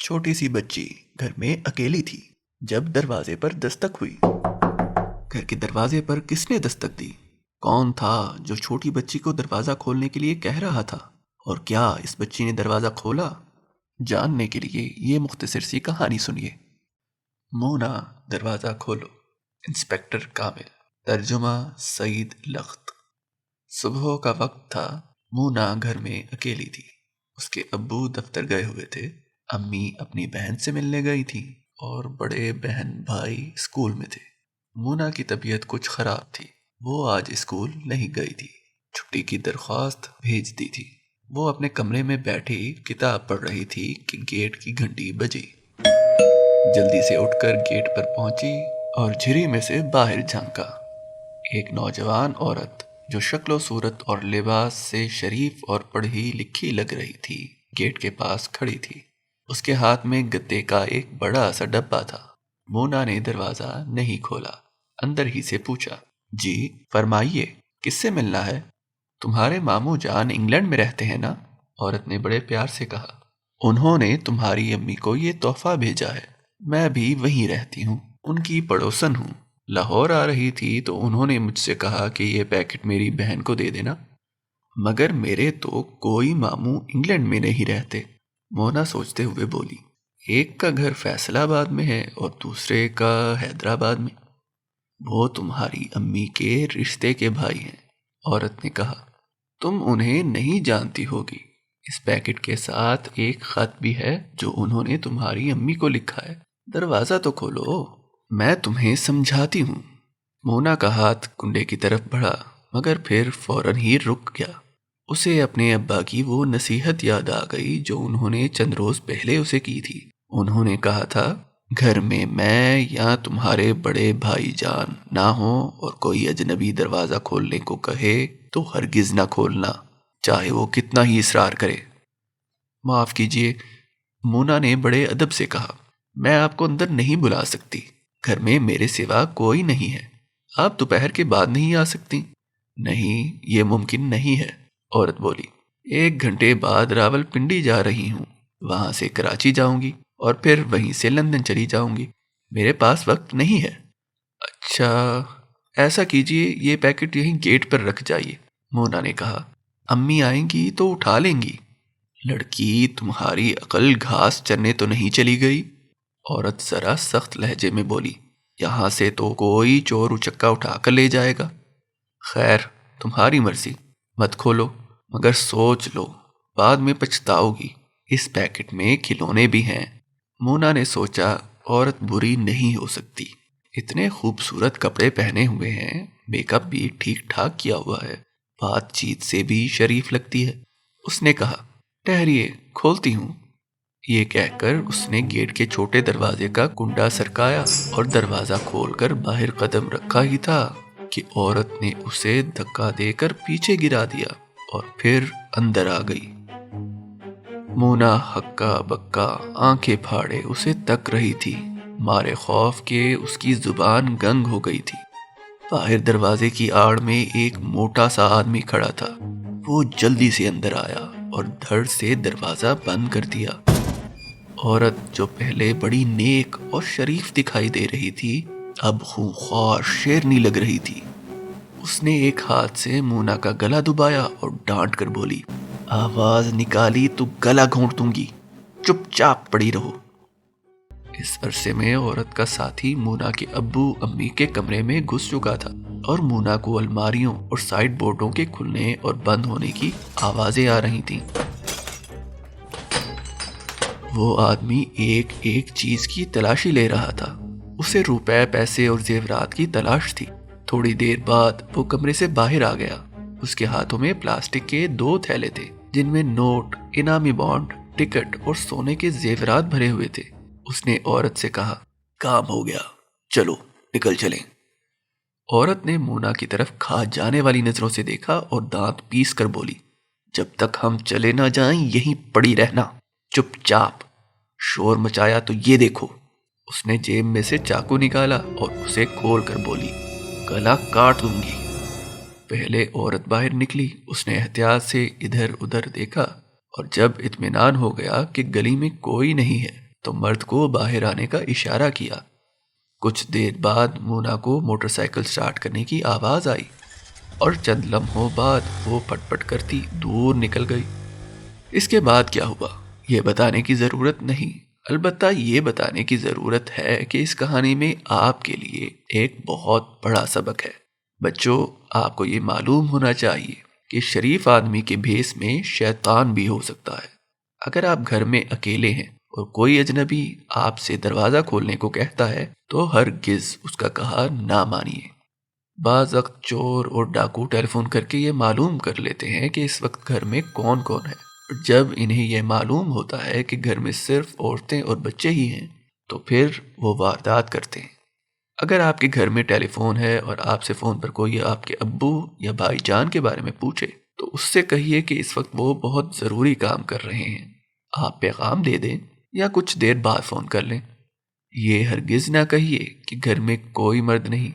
چھوٹی سی بچی گھر میں اکیلی تھی جب دروازے پر دستک ہوئی۔ گھر کے دروازے پر کس نے دستک دی؟ کون تھا جو چھوٹی بچی کو دروازہ کھولنے کے لیے کہہ رہا تھا؟ اور کیا اس بچی نے دروازہ کھولا؟ جاننے کے لیے یہ مختصر سی کہانی سنیے۔ مونا دروازہ کھولو، انسپکٹر کامل، ترجمہ سعید لخت۔ صبح کا وقت تھا۔ مونا گھر میں اکیلی تھی۔ اس کے ابو دفتر گئے ہوئے تھے، امی اپنی بہن سے ملنے گئی تھی اور بڑے بہن بھائی اسکول میں تھے۔ مونا کی طبیعت کچھ خراب تھی، وہ آج اسکول نہیں گئی تھی، چھٹی کی درخواست بھیج دی تھی۔ وہ اپنے کمرے میں بیٹھی کتاب پڑھ رہی تھی کہ گیٹ کی گھنٹی بجی۔ جلدی سے اٹھ کر گیٹ پر پہنچی اور جھری میں سے باہر جھانکا۔ ایک نوجوان عورت جو شکل و صورت اور لباس سے شریف اور پڑھی لکھی لگ رہی تھی گیٹ کے پاس کھڑی تھی۔ اس کے ہاتھ میں گتے کا ایک بڑا سا ڈبہ تھا۔ مونا نے دروازہ نہیں کھولا، اندر ہی سے پوچھا، جی فرمائیے، کس سے ملنا ہے؟ تمہارے ماموں جان انگلینڈ میں رہتے ہیں نا؟ عورت نے بڑے پیار سے کہا۔ انہوں نے تمہاری امی کو یہ تحفہ بھیجا ہے۔ میں بھی وہیں رہتی ہوں، ان کی پڑوسن ہوں۔ لاہور آ رہی تھی تو انہوں نے مجھ سے کہا کہ یہ پیکٹ میری بہن کو دے دینا۔ مگر میرے تو کوئی ماموں انگلینڈ میں نہیں رہتے، مونا سوچتے ہوئے بولی۔ ایک کا گھر فیصل آباد میں ہے اور دوسرے کا حیدرآباد میں۔ وہ تمہاری امی کے رشتے کے بھائی ہیں، عورت نے کہا۔ تم انہیں نہیں جانتی ہوگی۔ اس پیکٹ کے ساتھ ایک خط بھی ہے جو انہوں نے تمہاری امی کو لکھا ہے۔ دروازہ تو کھولو، میں تمہیں سمجھاتی ہوں۔ مونا کا ہاتھ کنڈے کی طرف بڑھا مگر پھر فوراً ہی رک گیا۔ اسے اپنے ابا کی وہ نصیحت یاد آ گئی جو انہوں نے چند روز پہلے اسے کی تھی۔ انہوں نے کہا تھا، گھر میں یا تمہارے بڑے بھائی جان نہ ہوں اور کوئی اجنبی دروازہ کھولنے کو کہے تو ہرگز نہ کھولنا، چاہے وہ کتنا ہی اصرار کرے۔ معاف کیجیے، مونا نے بڑے ادب سے کہا، میں آپ کو اندر نہیں بلا سکتی، گھر میں میرے سوا کوئی نہیں ہے۔ آپ دوپہر کے بعد نہیں آ سکتی؟ نہیں، یہ ممکن نہیں ہے، عورت بولی۔ 1 گھنٹے بعد راول پنڈی جا رہی ہوں، وہاں سے کراچی جاؤں گی اور پھر وہیں سے لندن چلی جاؤں گی، میرے پاس وقت نہیں ہے۔ اچھا، ایسا کیجیے، یہ پیکٹ یہیں گیٹ پر رکھ جائیے، مونا نے کہا، امی آئیں گی تو اٹھا لیں گی۔ لڑکی، تمہاری عقل گھاس چرنے تو نہیں چلی گئی؟ عورت ذرا سخت لہجے میں بولی۔ یہاں سے تو کوئی چور اچکا اٹھا کر لے جائے گا۔ خیر، تمہاری مرضی، مت کھولو، مگر سوچ لو، بعد میں پچھتاؤ گی۔ اس پیکٹ میں کھلونے بھی ہیں۔ مونا نے سوچا، عورت بری نہیں ہو سکتی، اتنے خوبصورت کپڑے پہنے ہوئے ہیں، میک اپ بھی ٹھیک ٹھاک کیا ہوا ہے، بات چیت سے بھی شریف لگتی ہے۔ اس نے کہا، ٹھہریے، کھولتی ہوں۔ یہ کہہ کر اس نے گیٹ کے چھوٹے دروازے کا کنڈا سرکایا اور دروازہ کھول کر باہر قدم رکھا ہی تھا کہ عورت نے اسے دھکا دے کر پیچھے گرا دیا اور پھر اندر آ گئی۔ مونا ہکا بکا آنکھیں پھاڑے اسے تک رہی تھی، مارے خوف کے اس کی زبان گنگ ہو گئی تھی۔ باہر دروازے کی آڑ میں ایک موٹا سا آدمی کھڑا تھا۔ وہ جلدی سے اندر آیا اور دھڑ سے دروازہ بند کر دیا۔ عورت جو پہلے بڑی نیک اور شریف دکھائی دے رہی تھی اب خونخوار شیرنی لگ رہی تھی۔ اس نے ایک ہاتھ سے مونا کا گلا دبایا اور ڈانٹ کر بولی، آواز نکالی تو گلا گھونٹ دوں گی، چپ چاپ پڑی رہو۔ اس عرصے میں عورت کا ساتھی مونا کے ابو امی کے کمرے میں گھس چکا تھا اور مونا کو الماریوں اور سائڈ بورڈوں کے کھلنے اور بند ہونے کی آوازیں آ رہی تھیں۔ وہ آدمی ایک ایک چیز کی تلاشی لے رہا تھا۔ اسے روپے، پیسے اور زیورات کی تلاش تھی۔ تھوڑی دیر بعد وہ کمرے سے باہر آ گیا۔ اس کے ہاتھوں میں پلاسٹک کے 2 تھیلے تھے جن میں نوٹ، انعامی بانڈ، ٹکٹ اور سونے کے زیورات بھرے ہوئے تھے۔ اس نے عورت سے کہا، کام ہو گیا، چلو نکل چلیں۔ عورت نے مونا کی طرف کھا جانے والی نظروں سے دیکھا اور دانت پیس کر بولی، جب تک ہم چلے نہ جائیں یہیں پڑی رہنا، چپ چاپ۔ شور مچایا تو یہ دیکھو۔ اس نے جیب میں سے چاقو نکالا اور اسے کھول کر بولی، گلا کاٹ دوں گی۔ پہلے عورت باہر نکلی، اس نے احتیاط سے ادھر ادھر دیکھا اور جب اطمینان ہو گیا کہ گلی میں کوئی نہیں ہے تو مرد کو باہر آنے کا اشارہ کیا۔ کچھ دیر بعد مونا کو موٹر سائیکل سٹارٹ کرنے کی آواز آئی اور چند لمحوں بعد وہ پٹ پٹ کرتی دور نکل گئی۔ اس کے بعد کیا ہوا یہ بتانے کی ضرورت نہیں، البتہ یہ بتانے کی ضرورت ہے کہ اس کہانی میں آپ کے لیے ایک بہت بڑا سبق ہے۔ بچوں، آپ کو یہ معلوم ہونا چاہیے کہ شریف آدمی کے بھیس میں شیطان بھی ہو سکتا ہے۔ اگر آپ گھر میں اکیلے ہیں اور کوئی اجنبی آپ سے دروازہ کھولنے کو کہتا ہے تو ہرگز اس کا کہا نہ مانیے۔ بعض وقت چور اور ڈاکو ٹیلی فون کر کے یہ معلوم کر لیتے ہیں کہ اس وقت گھر میں کون کون ہے، اور جب انہیں یہ معلوم ہوتا ہے کہ گھر میں صرف عورتیں اور بچے ہی ہیں تو پھر وہ واردات کرتے ہیں۔ اگر آپ کے گھر میں ٹیلی فون ہے اور آپ سے فون پر کوئی آپ کے ابو یا بھائی جان کے بارے میں پوچھے تو اس سے کہیے کہ اس وقت وہ بہت ضروری کام کر رہے ہیں، آپ پیغام دے دیں یا کچھ دیر بعد فون کر لیں۔ یہ ہرگز نہ کہیے کہ گھر میں کوئی مرد نہیں،